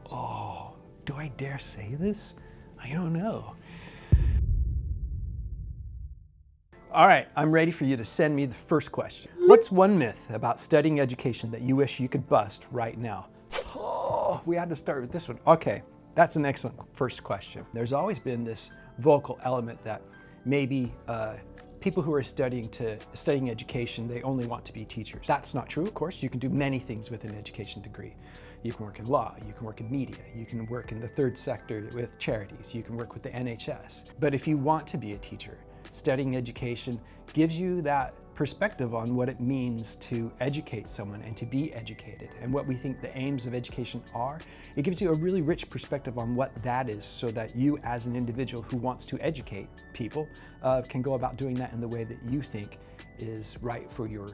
Oh, do I dare say this? I don't know. All right, I'm ready for you to send me the first question. What's one myth about studying education that you wish you could bust right now? Oh, we had to start with this one. Okay, that's an excellent first question. There's always been this vocal element that maybe people who are studying education, they only want to be teachers. That's not true, of course. You can do many things with an education degree. You can work in law, you can work in media, you can work in the third sector with charities, you can work with the NHS. But if you want to be a teacher, studying education gives you that perspective on what it means to educate someone and to be educated and what we think the aims of education are. It gives you a really rich perspective on what that is so that you as an individual who wants to educate people can go about doing that in the way that you think is right for your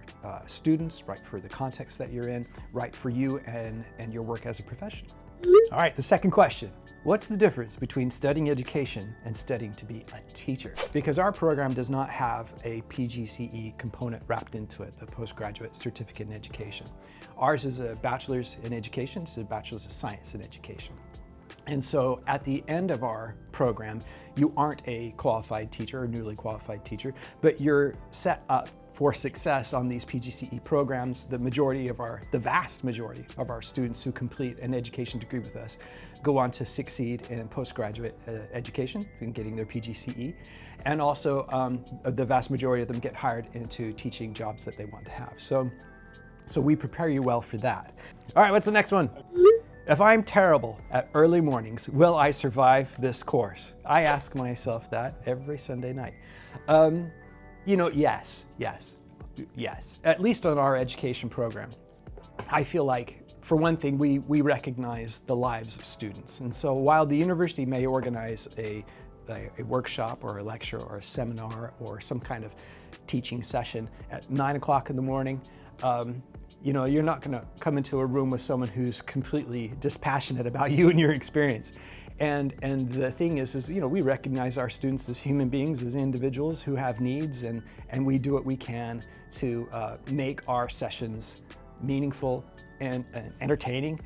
students, right for the context that you're in, right for you and your work as a professional. All right, the second question. What's the difference between studying education and studying to be a teacher? Because our program does not have a PGCE component wrapped into it, the postgraduate certificate in education. Ours is a bachelor's in education, it's a bachelor's of science in education. And so at the end of our program, you aren't a qualified teacher or newly qualified teacher, but you're set up for success on these PGCE programs. The vast majority of our students who complete an education degree with us go on to succeed in postgraduate education in getting their PGCE. And also the vast majority of them get hired into teaching jobs that they want to have. So we prepare you well for that. All right, what's the next one? If I'm terrible at early mornings, will I survive this course? I ask myself that every Sunday night. You know, yes. At least on our education program. I feel like, for one thing, we recognize the lives of students. And so while the university may organize a workshop or a lecture or a seminar or some kind of teaching session at 9 o'clock in the morning, you know, you're not gonna come into a room with someone who's completely dispassionate about you and your experience. And the thing is, you know, we recognize our students as human beings, as individuals who have needs, and we do what we can to make our sessions meaningful and entertaining,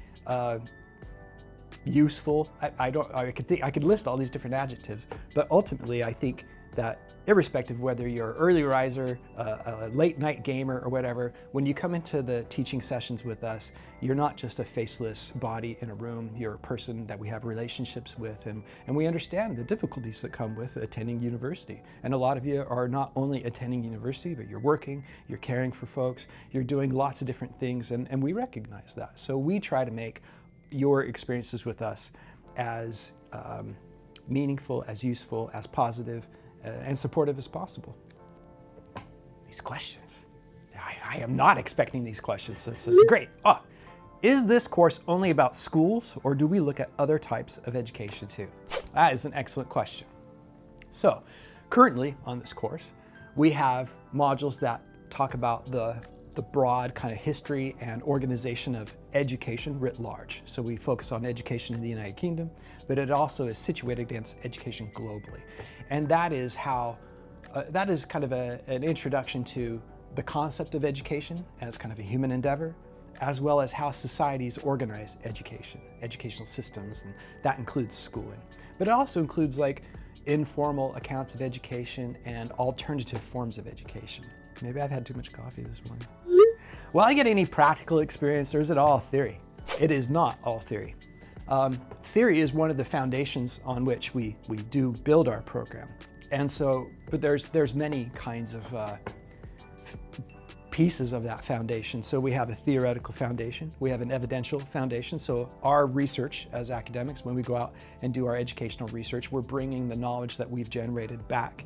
useful. I could list all these different adjectives, but ultimately I think that irrespective of whether you're an early riser, a late night gamer or whatever, when you come into the teaching sessions with us, you're not just a faceless body in a room, you're a person that we have relationships with, and we understand the difficulties that come with attending university. And a lot of you are not only attending university, but you're working, you're caring for folks, you're doing lots of different things, and we recognize that. So we try to make your experiences with us as meaningful, as useful, as positive, and supportive as possible. These questions, I am not expecting these questions, so it's great. Is this course only about schools, or do we look at other types of education too? That is an excellent question. So currently on this course, we have modules that talk about the broad kind of history and organization of education writ large. So we focus on education in the United Kingdom, but it also is situated against education globally. And that is how, that is kind of an introduction to the concept of education as kind of a human endeavor, as well as how societies organize education, educational systems, and that includes schooling. But it also includes like informal accounts of education and alternative forms of education. Maybe I've had too much coffee this morning. Will I get any practical experience, or is it all theory? It is not all theory. Theory is one of the foundations on which we do build our program. And so, but there's many kinds of pieces of that foundation. So we have a theoretical foundation, we have an evidential foundation. So our research as academics, when we go out and do our educational research, we're bringing the knowledge that we've generated back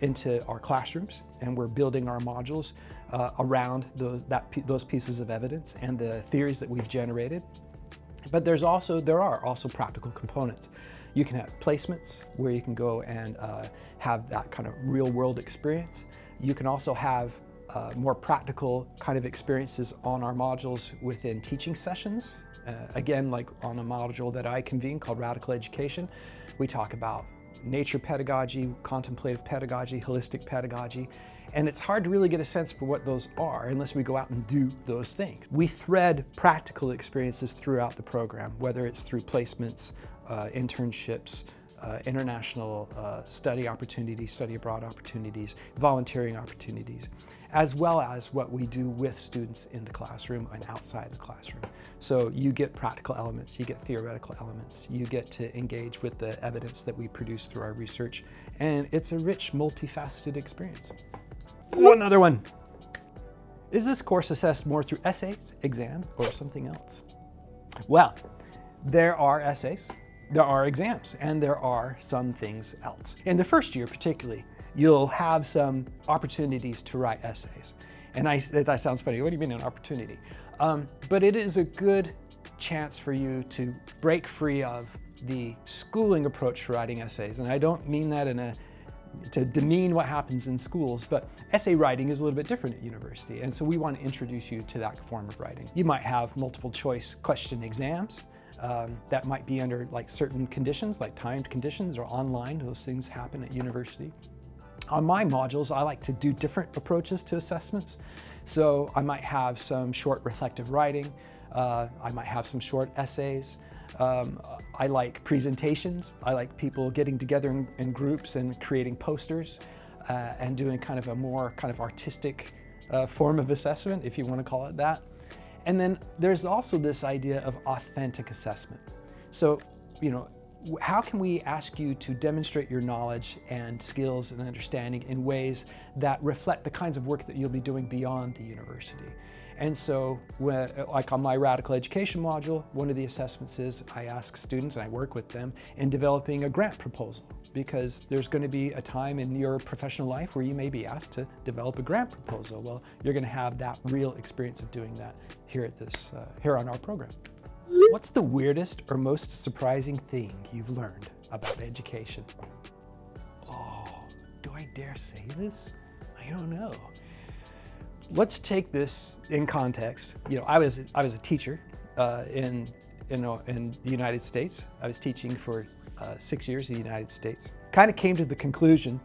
into our classrooms, and we're building our modules around those pieces of evidence and the theories that we've generated. But there are also practical components. You can have placements where you can go and have that kind of real world experience. You can also have more practical kind of experiences on our modules within teaching sessions. Again, like on a module that I convene called Radical Education, we talk about nature pedagogy, contemplative pedagogy, holistic pedagogy, And it's hard to really get a sense for what those are unless we go out and do those things. We thread practical experiences throughout the program, whether it's through placements, internships, international study opportunities, study abroad opportunities, volunteering opportunities, as well as what we do with students in the classroom and outside the classroom. So you get practical elements, you get theoretical elements, you get to engage with the evidence that we produce through our research, and it's a rich, multifaceted experience. One other one. Is this course assessed more through essays, exam, or something else? Well, there are essays, there are exams, and there are some things else. In the first year particularly, you'll have some opportunities to write essays. And that sounds funny, what do you mean an opportunity? But it is a good chance for you to break free of the schooling approach to writing essays. And I don't mean that to demean what happens in schools, but essay writing is a little bit different at university. And so we want to introduce you to that form of writing. You might have multiple choice question exams that might be under like certain conditions, like timed conditions or online. Those things happen at university. On my modules, I like to do different approaches to assessments. So I might have some short reflective writing. I might have some short essays. I like presentations. I like people getting together in groups and creating posters and doing kind of a more kind of artistic form of assessment, if you want to call it that. And then there's also this idea of authentic assessment. So, you know, how can we ask you to demonstrate your knowledge and skills and understanding in ways that reflect the kinds of work that you'll be doing beyond the university? And so, like on my radical education module, one of the assessments is I ask students, and I work with them in developing a grant proposal, because there's going to be a time in your professional life where you may be asked to develop a grant proposal. Well, you're going to have that real experience of doing that here on our program. What's the weirdest or most surprising thing you've learned about education? Oh, do I dare say this? I don't know. Let's take this in context. You know, I was a teacher in the United States. I was teaching for 6 years in the United States. Kind of came to the conclusion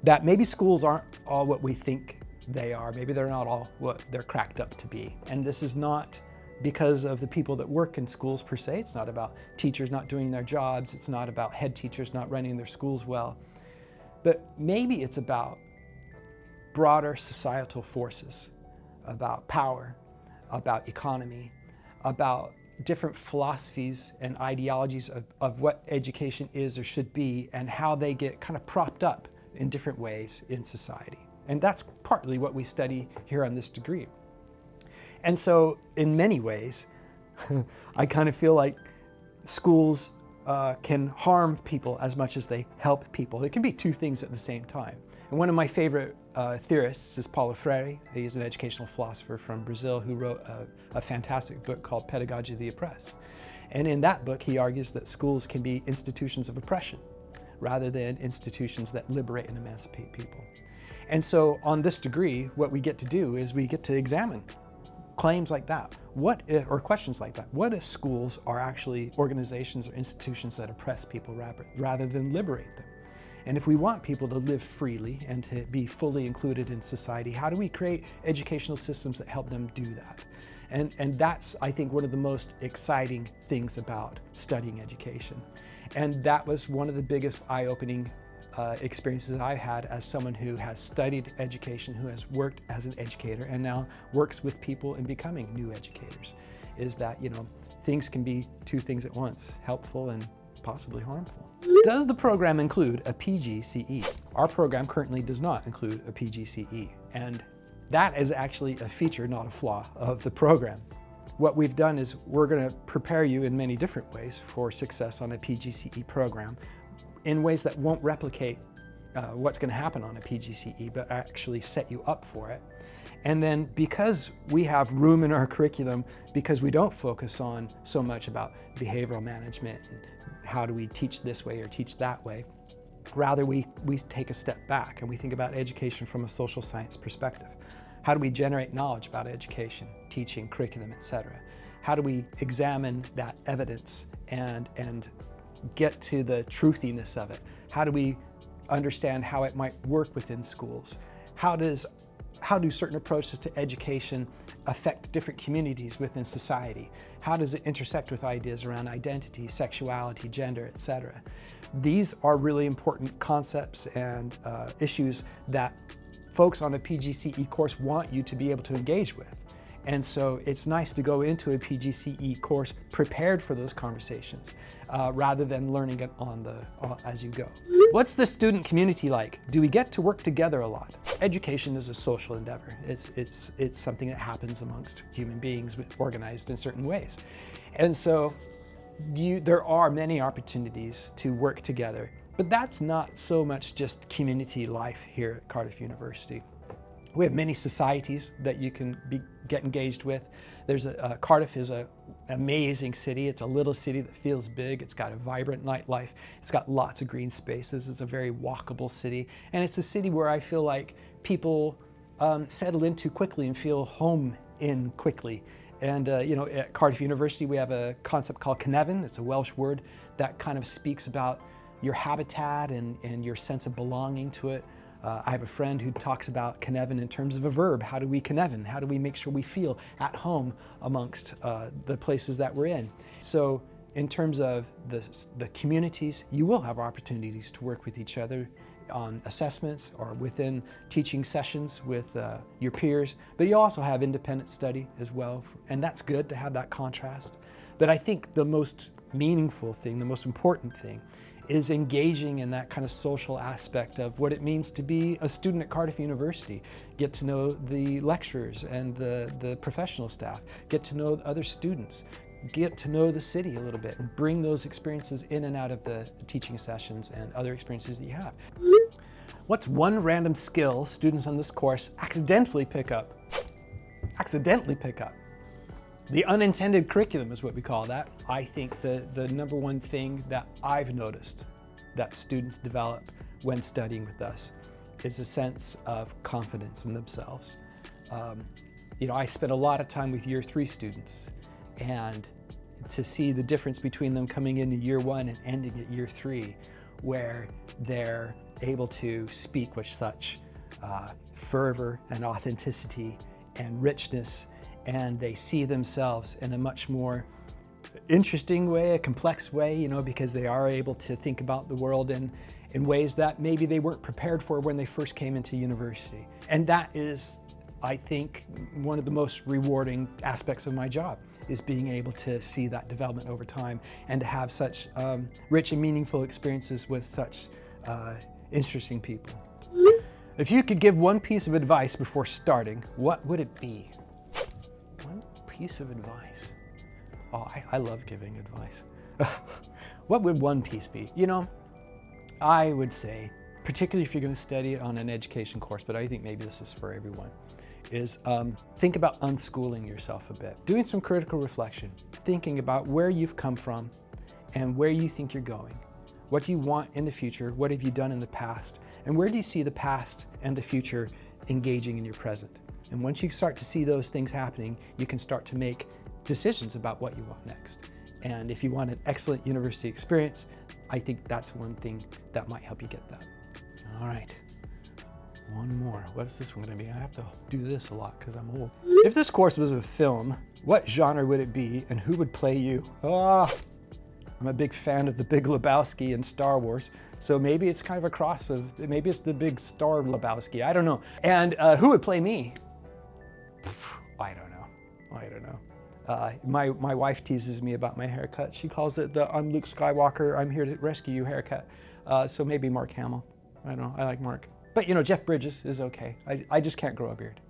that maybe schools aren't all what we think they are. Maybe they're not all what they're cracked up to be. And this is not because of the people that work in schools per se. It's not about teachers not doing their jobs. It's not about head teachers not running their schools well. But maybe it's about broader societal forces, about power, about economy, about different philosophies and ideologies of what education is or should be, and how they get kind of propped up in different ways in society. And that's partly what we study here on this degree. And so in many ways, I kind of feel like schools can harm people as much as they help people. It can be two things at the same time. And one of my favorite theorists is Paulo Freire. He's an educational philosopher from Brazil who wrote a fantastic book called Pedagogy of the Oppressed. And in that book, he argues that schools can be institutions of oppression rather than institutions that liberate and emancipate people. And so on this degree, what we get to do is we get to examine claims like that. Or questions like that. What if schools are actually organizations or institutions that oppress people rather than liberate them? And if we want people to live freely and to be fully included in society, how do we create educational systems that help them do that? And that's, I think, one of the most exciting things about studying education. And that was one of the biggest eye-opening experiences I've had as someone who has studied education, who has worked as an educator, and now works with people in becoming new educators, is that, you know, things can be two things at once, helpful and possibly harmful. Does the program include a PGCE? Our program currently does not include a PGCE, and that is actually a feature, not a flaw, of the program. What we've done is we're going to prepare you in many different ways for success on a PGCE program, in ways that won't replicate what's going to happen on a PGCE, but actually set you up for it. And then because we have room in our curriculum, because we don't focus on so much about behavioral management and how do we teach this way or teach that way, rather we take a step back and we think about education from a social science perspective. How do we generate knowledge about education, teaching, curriculum, etc.? How do we examine that evidence and get to the truthiness of it? How do we understand how it might work within schools? How do certain approaches to education affect different communities within society? How does it intersect with ideas around identity, sexuality, gender, etc.? These are really important concepts and issues that folks on a PGCE course want you to be able to engage with. And so it's nice to go into a PGCE course prepared for those conversations rather than learning it as you go. What's the student community like? Do we get to work together a lot? Education is a social endeavor. It's something that happens amongst human beings organized in certain ways. And so there are many opportunities to work together, but that's not so much just community life here at Cardiff University. We have many societies that you can get engaged with. Cardiff is an amazing city. It's a little city that feels big. It's got a vibrant nightlife. It's got lots of green spaces. It's a very walkable city. And it's a city where I feel like people settle into quickly and feel home in quickly. And at Cardiff University, we have a concept called Cynefin. It's a Welsh word that kind of speaks about your habitat and your sense of belonging to it. I have a friend who talks about Cynefin in terms of a verb. How do we Cynefin? How do we make sure we feel at home amongst the places that we're in? So in terms of the communities, you will have opportunities to work with each other on assessments or within teaching sessions with your peers, but you also have independent study as well, and that's good to have that contrast. But I think the most meaningful thing, the most important thing, is engaging in that kind of social aspect of what it means to be a student at Cardiff University. Get to know the lecturers and the professional staff, get to know other students, get to know the city a little bit, and bring those experiences in and out of the teaching sessions and other experiences that you have. What's one random skill students on this course accidentally pick up? Accidentally pick up. The unintended curriculum is what we call that. I think the number one thing that I've noticed that students develop when studying with us is a sense of confidence in themselves. I spent a lot of time with year 3 students, and to see the difference between them coming into year 1 and ending at year 3, where they're able to speak with such fervor and authenticity and richness, and they see themselves in a much more interesting way, a complex way, because they are able to think about the world in ways that maybe they weren't prepared for when they first came into university. And that is, I think, one of the most rewarding aspects of my job, is being able to see that development over time and to have such rich and meaningful experiences with such interesting people. If you could give one piece of advice before starting, what would it be? One piece of advice. Oh, I love giving advice. What would one piece be? I would say, particularly if you're going to study it on an education course, but I think maybe this is for everyone, is think about unschooling yourself a bit. Doing some critical reflection, thinking about where you've come from and where you think you're going. What do you want in the future? What have you done in the past? And where do you see the past and the future engaging in your present? And once you start to see those things happening, you can start to make decisions about what you want next. And if you want an excellent university experience, I think that's one thing that might help you get that. All right, one more. What is this one gonna be? I have to do this a lot because I'm old. If this course was a film, what genre would it be and who would play you? I'm a big fan of The Big Lebowski and Star Wars, so maybe it's kind of a cross of, maybe it's the big Star Lebowski, I don't know. And who would play me? I don't know. My wife teases me about my haircut. She calls it the "I'm Luke Skywalker, I'm here to rescue you" haircut. So maybe Mark Hamill. I don't know, I like Mark. But Jeff Bridges is okay. I just can't grow a beard.